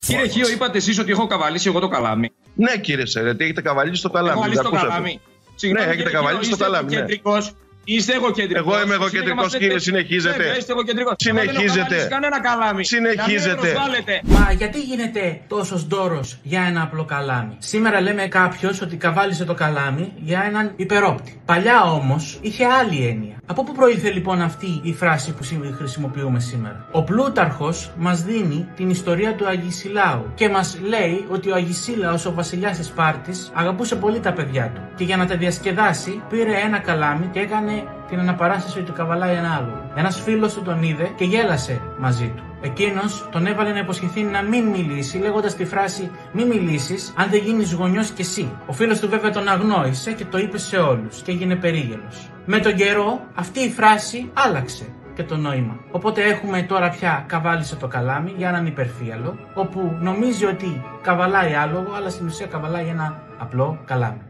Κύριε Χίο, είπατε εσείς ότι έχω καβαλήσει εγώ το καλάμι. Ναι, κύριε Σερέτη, έχετε καβαλήσει το καλάμι. Έχω καβαλήσει το καλάμι. Ναι, έχετε καβαλήσει το καλάμι. Είστε εγωκεντρικός. Εγώ είμαι εγωκεντρικός, κύριε, συνεχίζετε. Είστε εγωκεντρικός. Συνεχίζετε. Δεν έχω κανένα καλάμι. Συνεχίζετε. Μα γιατί γίνεται τόσος ντόρος για ένα απλό καλάμι? Σήμερα λέμε κάποιος ότι καβάλισε το καλάμι για έναν υπερόπτη. Παλιά όμως είχε άλλη έννοια. Από πού προήλθε λοιπόν αυτή η φράση που χρησιμοποιούμε σήμερα? Ο Πλούταρχος μας δίνει την ιστορία του Αγισιλάου και μας λέει ότι ο Αγισίλαος, ο βασιλιάς της Σπάρτης, αγαπούσε πολύ τα παιδιά του και για να τα διασκεδάσει πήρε ένα καλάμι και έκανε την αναπαράσταση του καβαλάει ένα άλλο. Ένας φίλος του τον είδε και γέλασε μαζί του. Εκείνος τον έβαλε να υποσχεθεί να μην μιλήσει, λέγοντας τη φράση «Μη μιλήσεις αν δεν γίνεις γονιός κι εσύ». Ο φίλος του βέβαια τον αγνόησε και το είπε σε όλους και έγινε περίγελος. Με τον καιρό αυτή η φράση άλλαξε και το νόημα. Οπότε έχουμε τώρα πια καβάλισε το καλάμι για έναν υπερφύαλο, όπου νομίζει ότι καβαλάει άλογο, αλλά στην ουσία καβαλάει ένα απλό καλάμι.